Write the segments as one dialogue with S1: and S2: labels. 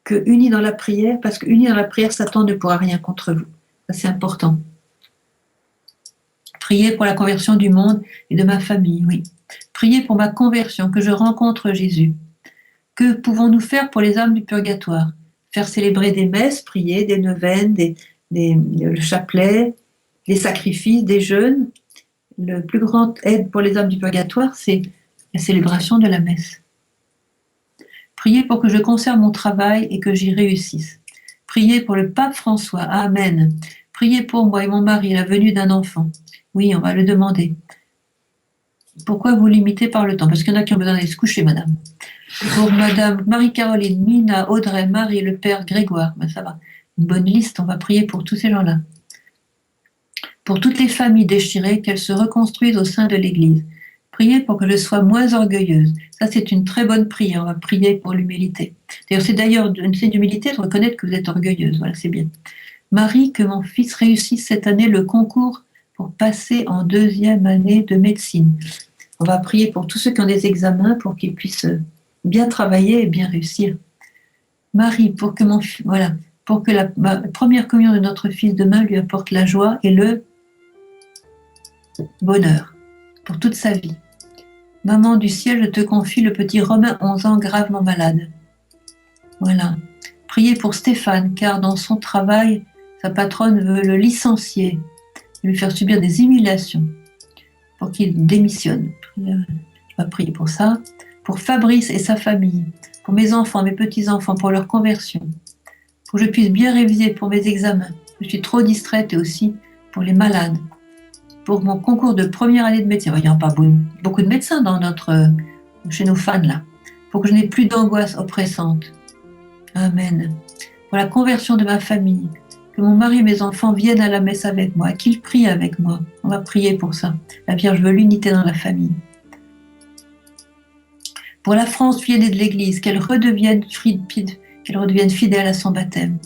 S1: que unis dans la prière, parce que unis dans la prière, Satan ne pourra rien contre vous. Ça, c'est important. Priez pour la conversion du monde et de ma famille, oui. Priez pour ma conversion, que je rencontre Jésus. Que pouvons-nous faire pour les âmes du purgatoire? Faire célébrer des messes, prier, des neuvaines, le chapelet, des sacrifices, des jeûnes. Le plus grand aide pour les âmes du purgatoire, c'est la célébration de la messe. Priez pour que je conserve mon travail et que j'y réussisse. Priez pour le pape François. Amen. Priez pour moi et mon mari la venue d'un enfant. Oui, on va le demander. Pourquoi vous limitez par le temps? Parce qu'il y en a qui ont besoin d'aller se coucher, madame. Pour madame Marie-Caroline, Mina, Audrey, Marie, le père Grégoire. Ben ça va. Une bonne liste, on va prier pour tous ces gens-là. Pour toutes les familles déchirées, qu'elles se reconstruisent au sein de l'Église. Priez pour que je sois moins orgueilleuse. Ça, c'est une très bonne prière. On va prier pour l'humilité. C'est d'ailleurs une signe d'humilité de reconnaître que vous êtes orgueilleuse. Voilà, c'est bien. Marie, que mon fils réussisse cette année le concours pour passer en 2e année de médecine. On va prier pour tous ceux qui ont des examens pour qu'ils puissent bien travailler et bien réussir. Marie, pour que la première communion de notre fils demain lui apporte la joie et le bonheur pour toute sa vie. Maman du ciel, je te confie le petit Romain, 11 ans, gravement malade. Voilà. Priez pour Stéphane, car dans son travail, sa patronne veut le licencier et lui faire subir des humiliations pour qu'il démissionne. Je vais prier pour ça. Pour Fabrice et sa famille, pour mes enfants, mes petits-enfants, pour leur conversion, pour que je puisse bien réviser pour mes examens. Je suis trop distraite et aussi pour les malades. Pour mon concours de première année de médecine. Il n'y a pas beaucoup de médecins chez nos fans là. Pour que je n'ai plus d'angoisse oppressante. Amen. Pour la conversion de ma famille. Que mon mari et mes enfants viennent à la messe avec moi. Qu'ils prient avec moi. On va prier pour ça. La Vierge veut l'unité dans la famille. Pour la France, fille aînée de l'Église, qu'elle redevienne fidèle à son baptême.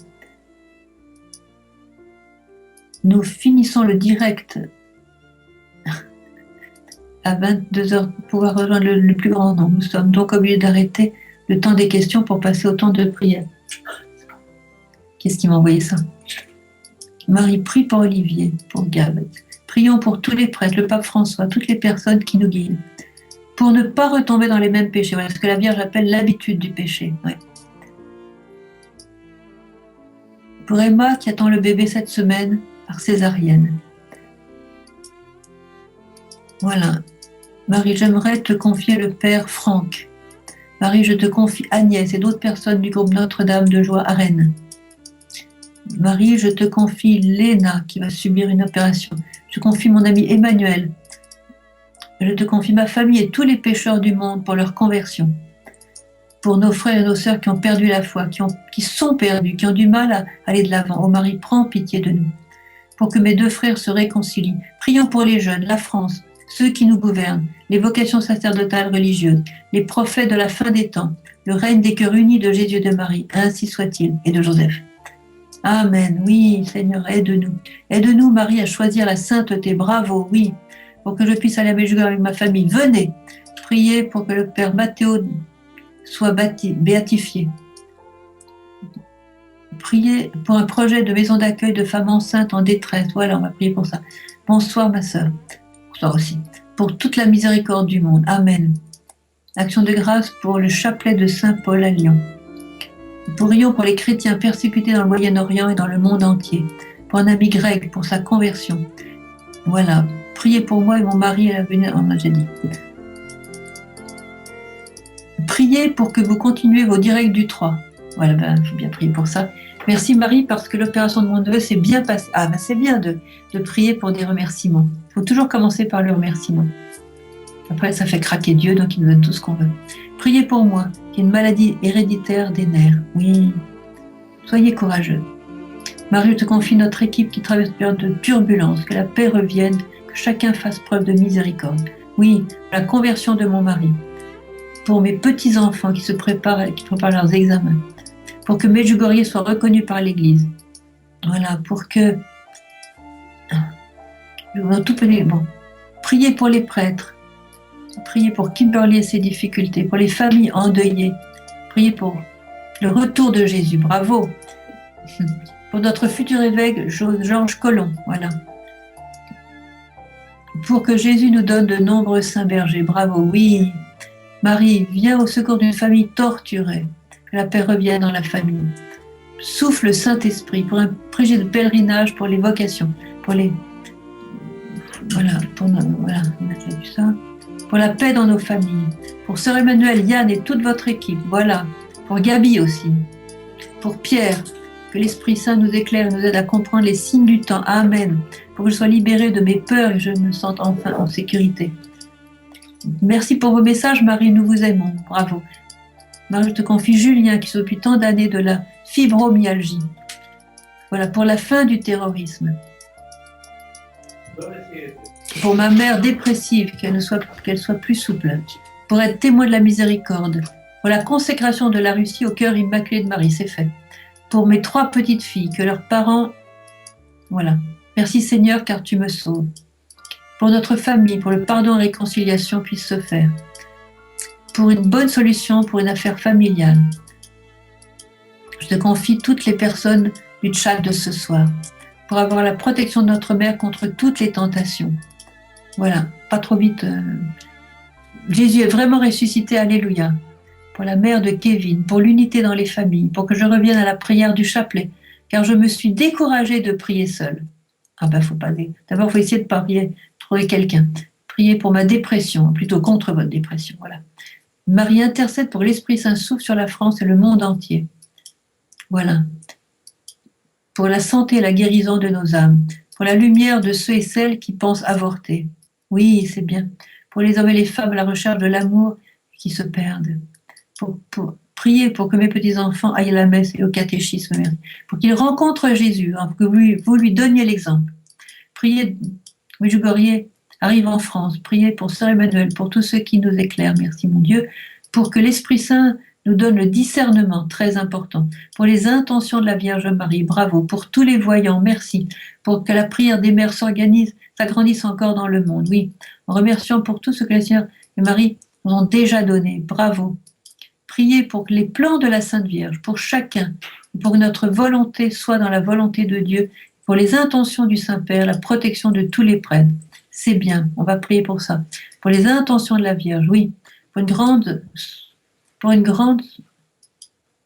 S1: Nous finissons le direct à 22h pour pouvoir rejoindre le plus grand nombre. Nous sommes donc obligés d'arrêter le temps des questions pour passer au temps de prière. Qu'est-ce qui m'a envoyé ça? Marie, prie pour Olivier, pour Gab. Prions pour tous les prêtres, le pape François, toutes les personnes qui nous guident. Pour ne pas retomber dans les mêmes péchés. Voilà ce que la Vierge appelle l'habitude du péché. Ouais. Pour Emma qui attend le bébé cette semaine par césarienne. Voilà. Marie, j'aimerais te confier le père Franck. Marie, je te confie Agnès et d'autres personnes du groupe Notre-Dame de Joie à Rennes. Marie, je te confie Léna qui va subir une opération. Je te confie mon ami Emmanuel. Je te confie ma famille et tous les pécheurs du monde pour leur conversion. Pour nos frères et nos sœurs qui ont perdu la foi, qui sont perdus, qui ont du mal à aller de l'avant. Oh Marie, prends pitié de nous. Pour que mes 2 frères se réconcilient. Prions pour les jeunes, la France, ceux qui nous gouvernent, les vocations sacerdotales religieuses, les prophètes de la fin des temps, le règne des cœurs unis de Jésus et de Marie, ainsi soit-il, et de Joseph. Amen. Oui, Seigneur, aide-nous. Aide-nous, Marie, à choisir la sainteté. Bravo, oui. Pour que je puisse aller à Medjugorje avec ma famille. Venez, priez pour que le Père Mathéo soit béatifié. Priez pour un projet de maison d'accueil de femmes enceintes en détresse. Voilà, on va prier pour ça. Bonsoir, ma sœur. Bonsoir aussi. Pour toute la miséricorde du monde. Amen. Action de grâce pour le chapelet de Saint Paul à Lyon. Prions pour les chrétiens persécutés dans le Moyen-Orient et dans le monde entier. Pour un ami grec, pour sa conversion. Voilà. Priez pour moi et mon mari à la venue. On j'ai dit. Priez pour que vous continuez vos directs du 3. Voilà, il faut bien prier pour ça. Merci Marie, parce que l'opération de mon neveu s'est bien passée. Ah, c'est bien de prier pour des remerciements. Il faut toujours commencer par le remerciement. Après, ça fait craquer Dieu, donc il nous donne tout ce qu'on veut. Priez pour moi, qui ai une maladie héréditaire des nerfs. Oui, soyez courageux. Marie, je te confie notre équipe qui traverse une période de turbulence, que la paix revienne, que chacun fasse preuve de miséricorde. Oui, la conversion de mon mari. Pour mes petits-enfants qui préparent leurs examens. Pour que Medjugorje soit reconnu par l'Église. Voilà, pour que... Je vais tout peler. Bon. Priez pour les prêtres. Priez pour Kimberly et ses difficultés. Pour les familles endeuillées. Priez pour le retour de Jésus, bravo. Pour notre futur évêque, Georges Collomb, voilà. Pour que Jésus nous donne de nombreux saints bergers, bravo, oui. Marie, viens au secours d'une famille torturée, que la paix revienne dans la famille. Souffle le Saint-Esprit pour un projet de pèlerinage, pour les vocations, pour les... Voilà, on a vu ça. Pour la paix dans nos familles, pour Sœur Emmanuel, Yann et toute votre équipe, voilà. Pour Gabi aussi. Pour Pierre, que l'Esprit Saint nous éclaire et nous aide à comprendre les signes du temps. Amen. Pour que je sois libérée de mes peurs et que je me sente enfin en sécurité. Merci pour vos messages, Marie, nous vous aimons. Bravo. Marie, je te confie Julien, qui s'occupe depuis tant d'années de la fibromyalgie. Voilà, pour la fin du terrorisme. Pour ma mère dépressive, qu'elle soit plus souple. Pour être témoin de la miséricorde. Pour la consécration de la Russie au cœur immaculé de Marie, c'est fait. Pour mes 3 petites filles, que leurs parents... Voilà. Merci Seigneur, car tu me sauves. Pour notre famille, pour le pardon et la réconciliation puisse se faire. Pour une bonne solution, pour une affaire familiale. Je te confie toutes les personnes du chat de ce soir. Pour avoir la protection de notre mère contre toutes les tentations. Voilà, pas trop vite. Jésus est vraiment ressuscité, alléluia. Pour la mère de Kevin, pour l'unité dans les familles, pour que je revienne à la prière du chapelet, car je me suis découragée de prier seule. Ah ben, faut pas. D'abord, il faut essayer de prier, trouver quelqu'un. Priez pour ma dépression, plutôt contre votre dépression, voilà. Marie intercède pour l'Esprit Saint souffle sur la France et le monde entier. Voilà. Pour la santé et la guérison de nos âmes, pour la lumière de ceux et celles qui pensent avorter. Oui, c'est bien. Pour les hommes et les femmes à la recherche de l'amour qui se perdent. Pour prier pour que mes petits-enfants aillent à la messe et au catéchisme, merci. Pour qu'ils rencontrent Jésus, hein, que vous lui donniez l'exemple. Priez, Medjugorje arrive en France. Priez pour Sœur Emmanuel, pour tous ceux qui nous éclairent, merci mon Dieu, pour que l'Esprit Saint nous donne le discernement, très important, pour les intentions de la Vierge Marie, bravo, pour tous les voyants, merci, pour que la prière des mères s'agrandisse encore dans le monde, oui, en remerciant pour tout ce que la Seigneur et Marie nous ont déjà donné, bravo. Priez pour que les plans de la Sainte Vierge, pour chacun, pour que notre volonté soit dans la volonté de Dieu, pour les intentions du Saint-Père, la protection de tous les prêtres. C'est bien, on va prier pour ça. Pour les intentions de la Vierge, oui, pour une grande,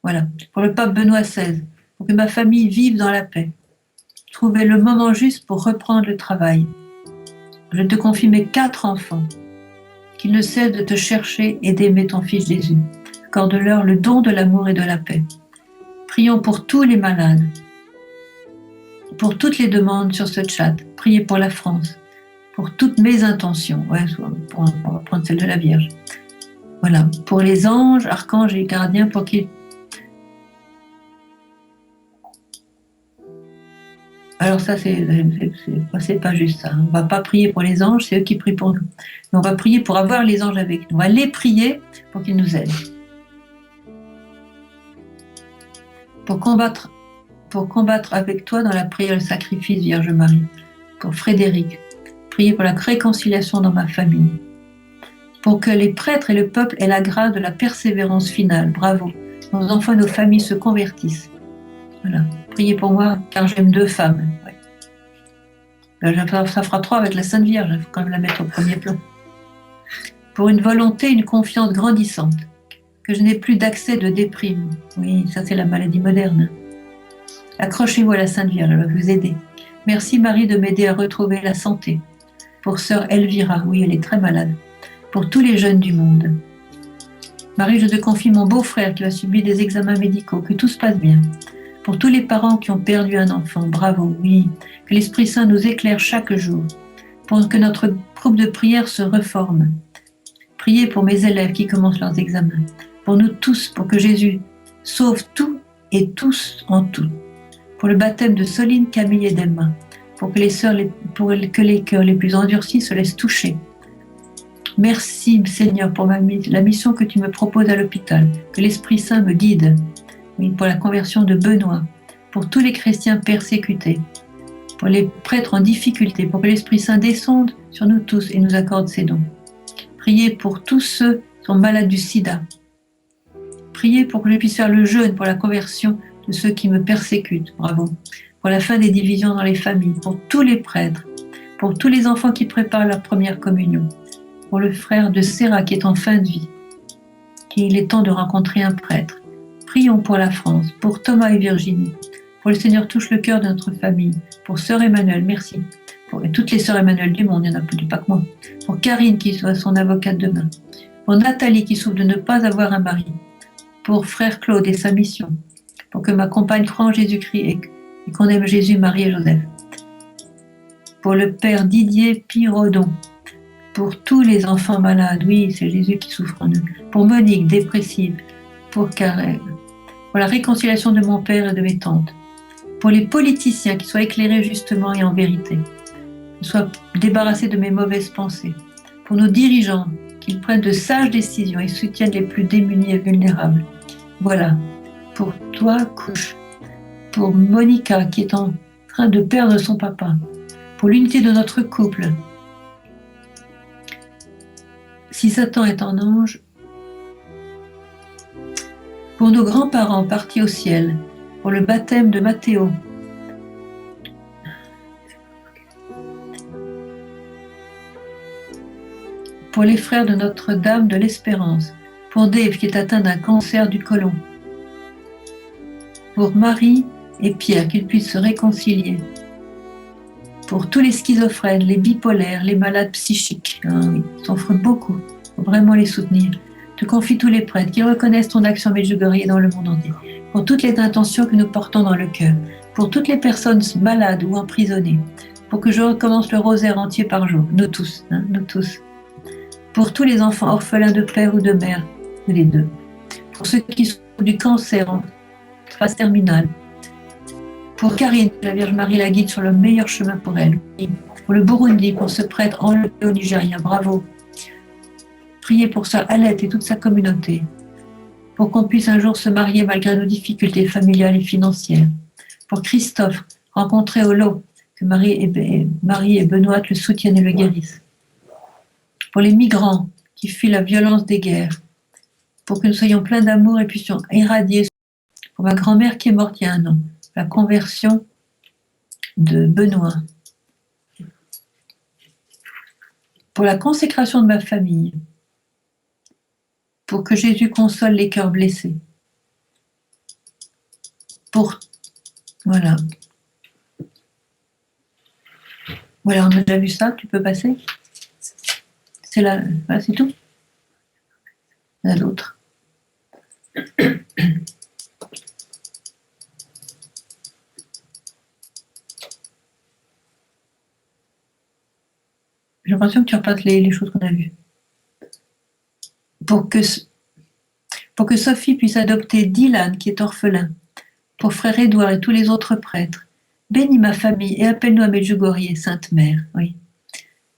S1: voilà, pour le pape Benoît XVI, pour que ma famille vive dans la paix. Trouver le moment juste pour reprendre le travail. Je te confie mes 4 enfants, qu'ils ne cessent de te chercher et d'aimer ton Fils Jésus. Accorde-leur le don de l'amour et de la paix. Prions pour tous les malades, pour toutes les demandes sur ce chat. Priez pour la France, pour toutes mes intentions. Ouais, on va prendre celle de la Vierge. Voilà, pour les anges, archanges et gardiens, pour qu'ils... Alors ça, c'est pas juste ça. On va pas prier pour les anges, c'est eux qui prient pour nous. Mais on va prier pour avoir les anges avec nous. On va les prier pour qu'ils nous aident. Pour combattre avec toi dans la prière le sacrifice, Vierge Marie. Pour Frédéric, priez pour la réconciliation dans ma famille. Pour que les prêtres et le peuple aient la grâce de la persévérance finale. Bravo. Nos enfants et nos familles se convertissent. Voilà. Priez pour moi, car j'aime 2 femmes. Ouais. Ça fera 3 avec la Sainte Vierge. Il faut quand même la mettre au premier plan. Pour une volonté, une confiance grandissante. Que je n'ai plus d'accès de déprime. Oui, ça c'est la maladie moderne. Accrochez-vous à la Sainte Vierge, elle va vous aider. Merci Marie de m'aider à retrouver la santé. Pour Sœur Elvira, oui, elle est très malade. Pour tous les jeunes du monde. Marie, je te confie mon beau-frère qui va subir des examens médicaux, que tout se passe bien. Pour tous les parents qui ont perdu un enfant, bravo, oui. Que l'Esprit Saint nous éclaire chaque jour. Pour que notre groupe de prière se reforme. Priez pour mes élèves qui commencent leurs examens. Pour nous tous, pour que Jésus sauve tout et tous en tout. Pour le baptême de Soline, Camille et d'Emma. Pour que les cœurs les plus endurcis se laissent toucher. Merci Seigneur pour la mission que tu me proposes à l'hôpital. Que l'Esprit Saint me guide. Oui, pour la conversion de Benoît. Pour tous les chrétiens persécutés. Pour les prêtres en difficulté. Pour que l'Esprit Saint descende sur nous tous et nous accorde ses dons. Priez pour tous ceux qui sont malades du sida. Priez pour que je puisse faire le jeûne pour la conversion de ceux qui me persécutent. Bravo. Pour la fin des divisions dans les familles, pour tous les prêtres, pour tous les enfants qui préparent leur première communion, pour le frère de Sarah qui est en fin de vie, qu'il est temps de rencontrer un prêtre. Prions pour la France, pour Thomas et Virginie, pour le Seigneur touche le cœur de notre famille, pour Sœur Emmanuel, merci. Pour toutes les Sœurs Emmanuel du monde, il n'y en a plus pas que moi. Pour Karine qui soit son avocate demain. Pour Nathalie qui souffre de ne pas avoir un mari. Pour frère Claude et sa mission. Pour que ma compagne croie en Jésus-Christ et qu'on aime Jésus, Marie et Joseph. Pour le père Didier Pirodon. Pour tous les enfants malades, oui, c'est Jésus qui souffre en eux. Pour Monique, dépressive. Pour Karel. Pour la réconciliation de mon père et de mes tantes. Pour les politiciens qui soient éclairés justement et en vérité. Qu'ils soient débarrassés de mes mauvaises pensées. Pour nos dirigeants, qu'ils prennent de sages décisions et soutiennent les plus démunis et vulnérables. Voilà. Pour toi, couche. Pour Monica qui est en train de perdre son papa. Pour l'unité de notre couple. Si Satan est un ange, pour nos grands-parents partis au ciel, pour le baptême de Mathéo, pour les frères de Notre-Dame de l'Espérance, pour Dave qui est atteint d'un cancer du côlon, pour Marie et Pierre qu'ils puissent se réconcilier, pour tous les schizophrènes, les bipolaires, les malades psychiques, ils souffrent beaucoup, il faut vraiment les soutenir. Te confie tous les prêtres, qu'ils reconnaissent ton action Medjugorje dans le monde entier, pour toutes les intentions que nous portons dans le cœur, pour toutes les personnes malades ou emprisonnées, pour que je recommence le rosaire entier par jour, nous tous, nous tous. Pour tous les enfants orphelins de père ou de mère, ou les deux. Pour ceux qui souffrent du cancer en phase terminale. Pour Karine, la Vierge Marie la guide sur le meilleur chemin pour elle. Pour le Burundi, pour ce prêtre enlevé au Nigeria, bravo. Priez pour ça, Alette et toute sa communauté. Pour qu'on puisse un jour se marier malgré nos difficultés familiales et financières. Pour Christophe, rencontré au lot, que Marie et Benoît le soutiennent et le guérissent. Pour les migrants qui fuient la violence des guerres. Pour que nous soyons pleins d'amour et puissions irradier. Pour ma grand-mère qui est morte il y a 1 an. La conversion de Benoît. Pour la consécration de ma famille. Pour que Jésus console les cœurs blessés. Voilà, on a déjà vu ça, tu peux passer. C'est là, voilà, c'est tout. Il y en a d'autres. J'ai l'impression que tu repasses les choses qu'on a vues. Pour que Sophie puisse adopter Dylan, qui est orphelin, pour frère Édouard et tous les autres prêtres. Bénis ma famille et appelle-nous à Medjugorje, Sainte Mère. Oui.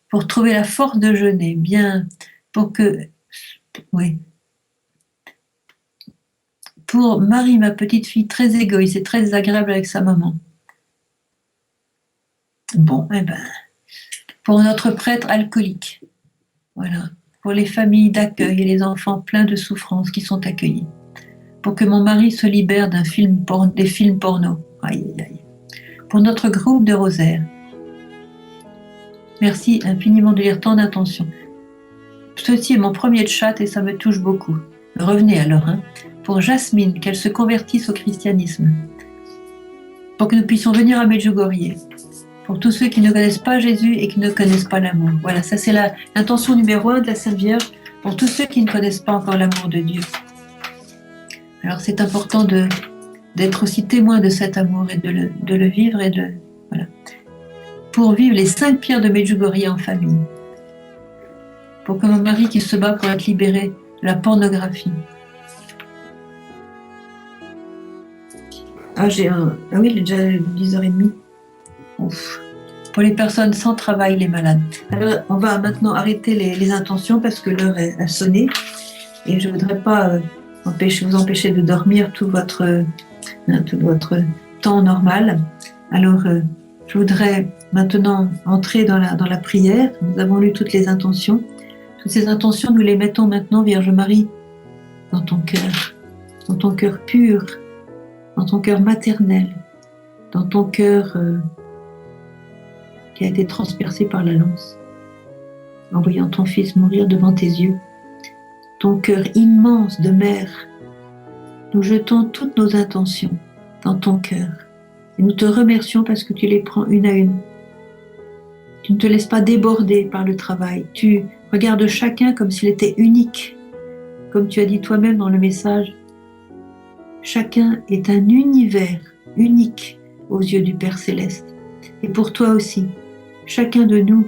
S1: Pour trouver la force de jeûner, bien, pour Marie, ma petite fille, très égoïste et très désagréable avec sa maman. Bon, pour notre prêtre alcoolique. Voilà. Pour les familles d'accueil et les enfants pleins de souffrances qui sont accueillis. Pour que mon mari se libère des films porno. Aïe, aïe, aïe. Pour notre groupe de rosaire. Merci infiniment de lire tant d'intentions. Ceci est mon premier chat et ça me touche beaucoup. Revenez alors. Pour Jasmine, qu'elle se convertisse au christianisme. Pour que nous puissions venir à Medjugorje. Pour tous ceux qui ne connaissent pas Jésus et qui ne connaissent pas l'amour. Voilà, ça c'est l'intention numéro 1 de la Sainte Vierge, pour tous ceux qui ne connaissent pas encore l'amour de Dieu. Alors c'est important d'être aussi témoin de cet amour et de le vivre voilà. Pour vivre les 5 pierres de Medjugorje en famille. Pour que mon mari qui se bat pour être libéré de la pornographie. Oui, il est déjà 10h30. Ouf. Pour les personnes sans travail, les malades. Alors, on va maintenant arrêter les intentions parce que l'heure a sonné et je ne voudrais pas vous empêcher de dormir tout votre temps normal. Alors, je voudrais maintenant entrer dans la prière. Nous avons lu toutes les intentions. Toutes ces intentions, nous les mettons maintenant, Vierge Marie, dans ton cœur. dans ton cœur pur, dans ton cœur maternel, dans ton cœur qui a été transpercé par la lance, en voyant ton fils mourir devant tes yeux. Ton cœur immense de mère, nous jetons toutes nos intentions dans ton cœur et nous te remercions parce que tu les prends une à une. Tu ne te laisses pas déborder par le travail, tu regardes chacun comme s'il était unique, comme tu as dit toi-même dans le message. Chacun est un univers unique aux yeux du Père Céleste. Et pour toi aussi, chacun de nous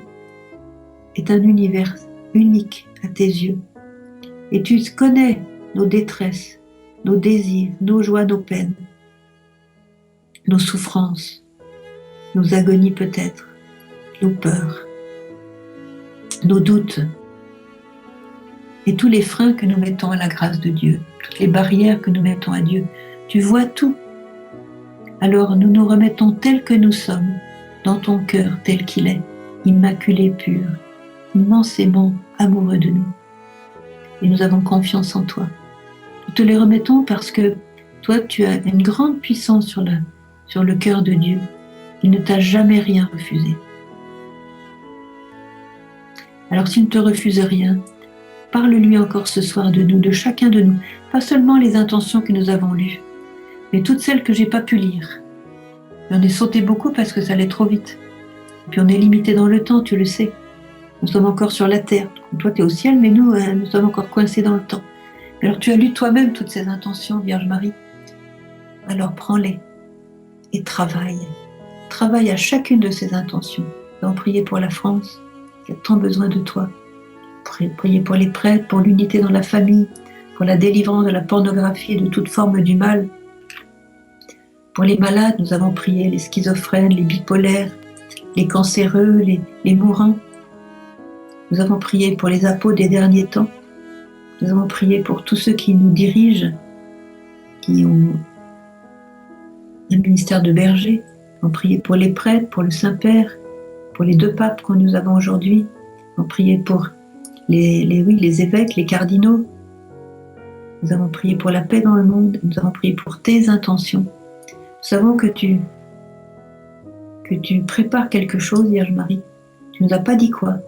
S1: est un univers unique à tes yeux. Et tu connais nos détresses, nos désirs, nos joies, nos peines, nos souffrances, nos agonies peut-être, nos peurs, nos doutes et tous les freins que nous mettons à la grâce de Dieu, toutes les barrières que nous mettons à Dieu. Tu vois tout. Alors nous nous remettons tels que nous sommes dans ton cœur tel qu'il est, immaculé, pur, immensément amoureux de nous. Et nous avons confiance en toi. Nous te les remettons parce que toi, tu as une grande puissance sur le cœur de Dieu. Il ne t'a jamais rien refusé. Alors s'il ne te refuse rien, parle-lui encore ce soir de nous, de chacun de nous, pas seulement les intentions que nous avons lues, mais toutes celles que j'ai pas pu lire. Et on est sauté beaucoup parce que ça allait trop vite. Et puis on est limité dans le temps, tu le sais. Nous sommes encore sur la terre. Toi, tu es au ciel, mais nous sommes encore coincés dans le temps. Alors tu as lu toi-même toutes ces intentions, Vierge Marie. Alors prends-les et travaille. Travaille à chacune de ces intentions. Nous allons prier pour la France, qui a tant besoin de toi. Prier pour les prêtres, pour l'unité dans la famille, pour la délivrance de la pornographie et de toute forme du mal. Pour les malades, nous avons prié les schizophrènes, les bipolaires, les cancéreux, les mourants. Nous avons prié pour les apôtres des derniers temps. Nous avons prié pour tous ceux qui nous dirigent, qui ont un ministère de berger. Nous avons prié pour les prêtres, pour le Saint-Père, pour les 2 papes que nous avons aujourd'hui. Nous avons prié pour les évêques, les cardinaux. Nous avons prié pour la paix dans le monde. Nous avons prié pour tes intentions. Nous savons que tu prépares quelque chose, Vierge Marie. Tu ne nous as pas dit quoi.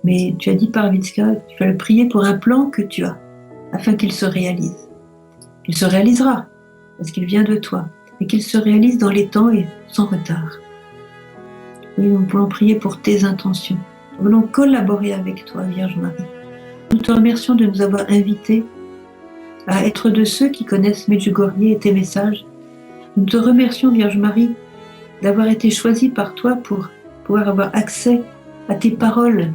S1: Mais tu as dit par Vitska, tu vas le prier pour un plan que tu as, afin qu'il se réalise. Il se réalisera, parce qu'il vient de toi, mais qu'il se réalise dans les temps et sans retard. Oui, nous voulons prier pour tes intentions. Nous voulons collaborer avec toi, Vierge Marie. Nous te remercions de nous avoir invités à être de ceux qui connaissent Medjugorje et tes messages. Nous te remercions, Vierge Marie, d'avoir été choisie par toi pour pouvoir avoir accès à tes paroles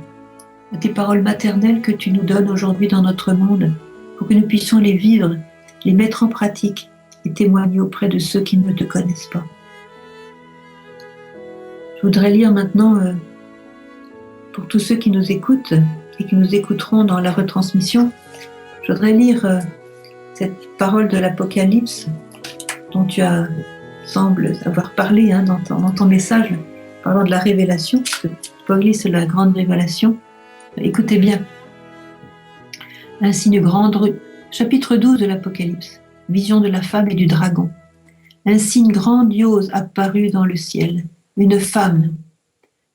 S1: maternelles que tu nous donnes aujourd'hui dans notre monde, pour que nous puissions les vivre, les mettre en pratique et témoigner auprès de ceux qui ne te connaissent pas. Je voudrais lire maintenant, pour tous ceux qui nous écoutent et qui nous écouteront dans la retransmission, je voudrais lire cette parole de l'Apocalypse dont tu sembles avoir parlé dans ton message, parlant de la révélation, parce que Pogli, c'est la grande révélation. Écoutez bien. Ainsi une grande, chapitre 12 de l'Apocalypse, vision de la femme et du dragon. Un signe grandiose apparut dans le ciel, une femme.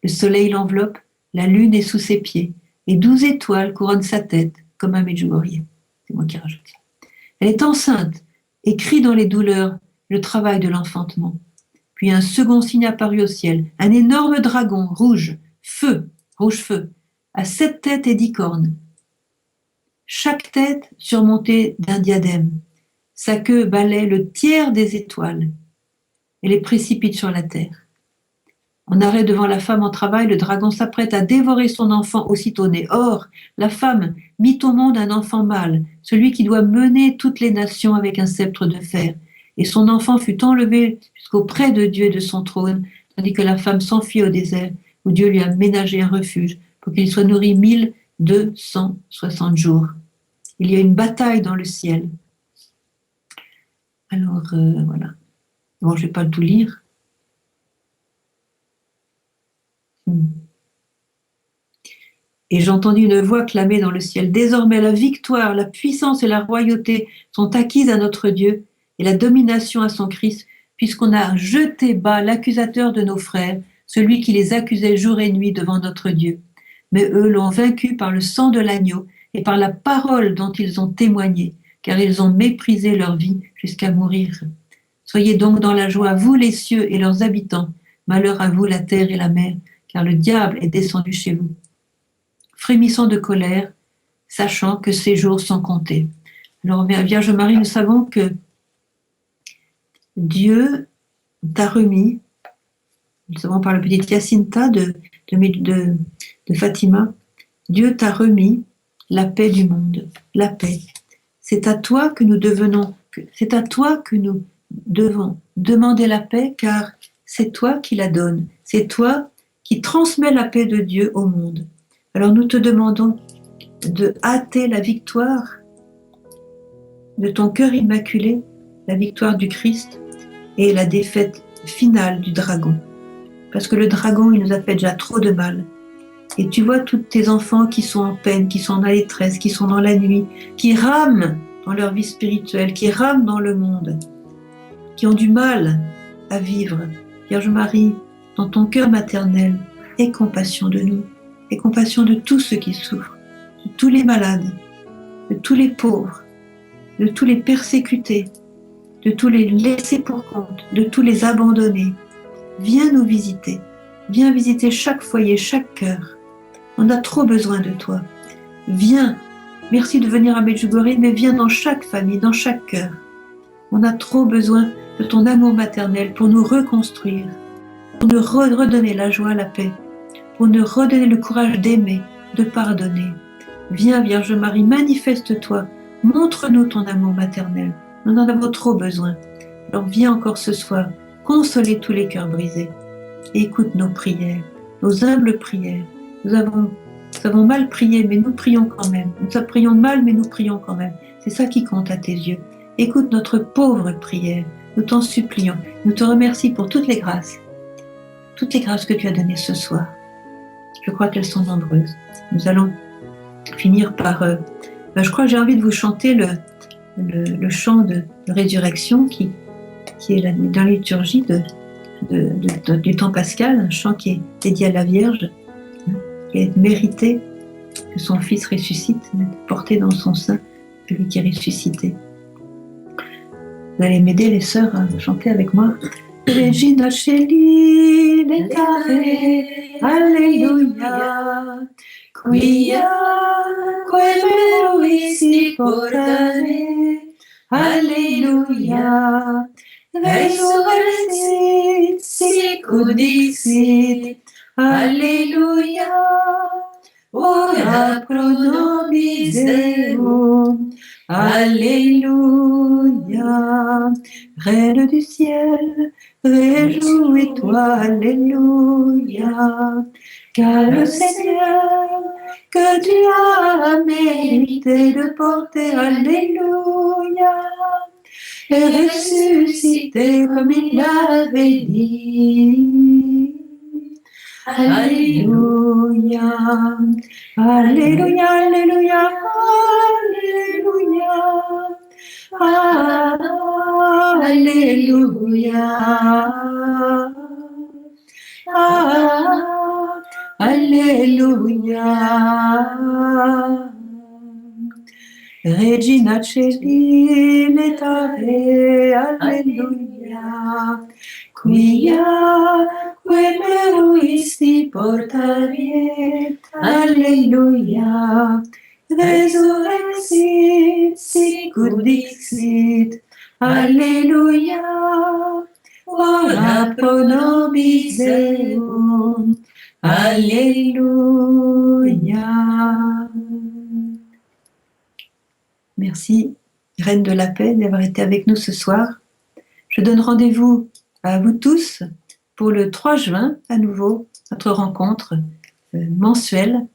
S1: Le soleil l'enveloppe, la lune est sous ses pieds, et 12 étoiles couronnent sa tête, comme un Medjugorje. C'est moi qui rajoute ça. Elle est enceinte et crie dans les douleurs le travail de l'enfantement. Puis un second signe apparut au ciel, un énorme dragon rouge feu, à 7 têtes et 10 cornes. Chaque tête surmontée d'un diadème. Sa queue balaie le tiers des étoiles et les précipite sur la terre. En arrêt devant la femme en travail, le dragon s'apprête à dévorer son enfant aussitôt né. Or, la femme mit au monde un enfant mâle, celui qui doit mener toutes les nations avec un sceptre de fer. Et son enfant fut enlevé jusqu'auprès de Dieu et de son trône, tandis que la femme s'enfuit au désert, où Dieu lui a ménagé un refuge pour qu'il soit nourri 1260 jours. Il y a une bataille dans le ciel. Alors, voilà. Bon, je ne vais pas tout lire. Et j'entendis une voix clamer dans le ciel, désormais la victoire, la puissance et la royauté sont acquises à notre Dieu et la domination à son Christ, puisqu'on a jeté bas l'accusateur de nos frères, celui qui les accusait jour et nuit devant notre Dieu. Mais eux l'ont vaincu par le sang de l'agneau et par la parole dont ils ont témoigné, car ils ont méprisé leur vie jusqu'à mourir. Soyez donc dans la joie, vous les cieux et leurs habitants. Malheur à vous la terre et la mer, car le diable est descendu chez vous. Frémissant de colère, sachant que ses jours sont comptés. Alors, Vierge Marie, nous savons que Dieu t'a remis, nous savons par le petit Jacinta de Fatima, Dieu t'a remis la paix du monde, la paix. C'est à toi que nous devons demander la paix, car c'est toi qui la donnes, c'est toi qui transmets la paix de Dieu au monde. Alors nous te demandons de hâter la victoire de ton cœur immaculé, la victoire du Christ et la défaite finale du dragon. Parce que le dragon, il nous a fait déjà trop de mal. Et tu vois tous tes enfants qui sont en peine, qui sont dans la détresse, qui sont dans la nuit, qui rament dans leur vie spirituelle, qui rament dans le monde, qui ont du mal à vivre. Vierge Marie, dans ton cœur maternel, aie compassion de nous, aie compassion de tous ceux qui souffrent, de tous les malades, de tous les pauvres, de tous les persécutés, de tous les laissés pour compte, de tous les abandonnés. Viens nous visiter, viens visiter chaque foyer, chaque cœur. On a trop besoin de toi. Viens, merci de venir à Medjugorje, mais viens dans chaque famille, dans chaque cœur. On a trop besoin de ton amour maternel pour nous reconstruire, pour nous redonner la joie, la paix, pour nous redonner le courage d'aimer, de pardonner. Viens, Vierge Marie, manifeste-toi, montre-nous ton amour maternel. Nous en avons trop besoin. Alors viens encore ce soir, consoler tous les cœurs brisés. Et écoute nos prières, nos humbles prières. Nous avons mal prié, mais nous prions quand même. Nous prions mal, mais nous prions quand même. C'est ça qui compte à tes yeux. Écoute notre pauvre prière. Nous t'en supplions. Nous te remercions pour toutes les grâces que tu as données ce soir. Je crois qu'elles sont nombreuses. Nous allons finir par... je crois que j'ai envie de vous chanter le chant de résurrection qui est dans la liturgie du temps pascal, un chant qui est dédié à la Vierge, qui a mérité que son Fils ressuscite, porté dans son sein, celui qui est ressuscité. Vous allez m'aider, les sœurs, à chanter avec moi. Regina Celi, letare, alleluia, quia meruisti portare, alleluia, resurrexit, sic ut dixit, alleluia, ora pro nobis Deum, alléluia. Reine du ciel, réjouis-toi, alléluia, car le Seigneur que tu as mérité de porter, alléluia, est ressuscité comme il l'avait dit. Alléluia, alléluia, alléluia, alléluia, alléluia, alléluia. Regina Celi, letare, alléluia, quia meruisti portare, alléluia, resurrexit, sic ut dixit, alléluia, ora pro nobis Deum, alléluia. Merci, Reine de la Paix, d'avoir été avec nous ce soir. Je donne rendez-vous à vous tous pour le 3 juin, à nouveau, notre rencontre mensuelle.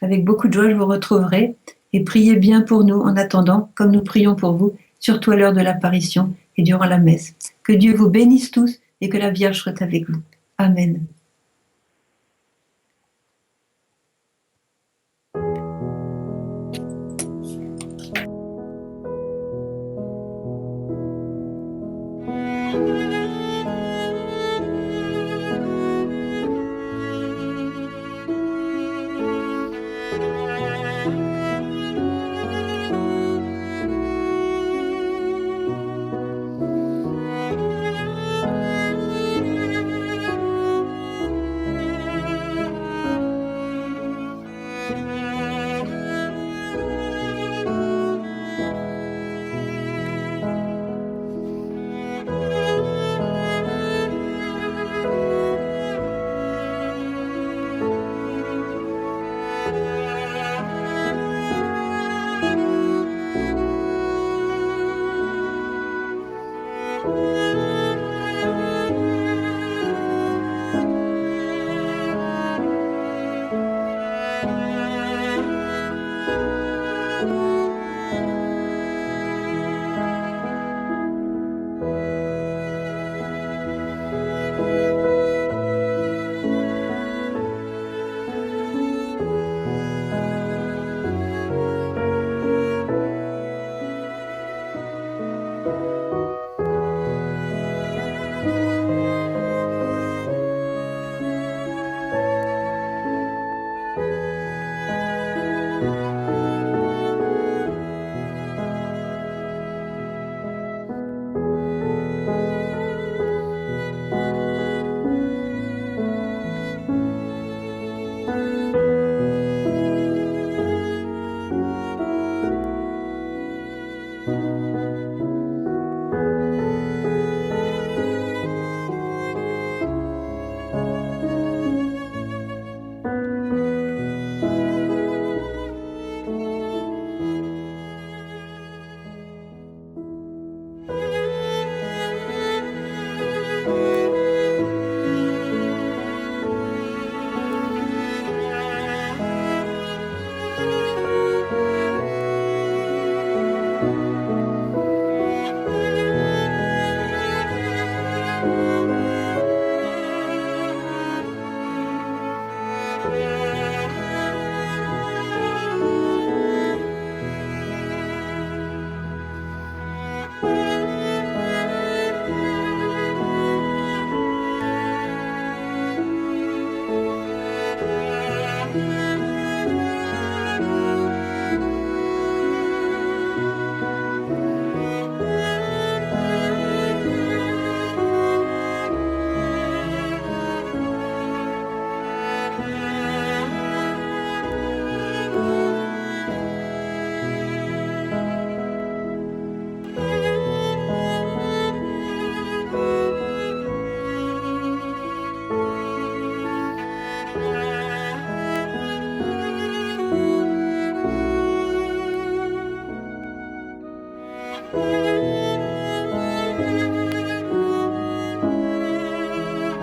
S1: Avec beaucoup de joie, je vous retrouverai. Et priez bien pour nous en attendant, comme nous prions pour vous, surtout à l'heure de l'apparition et durant la messe. Que Dieu vous bénisse tous et que la Vierge soit avec vous. Amen.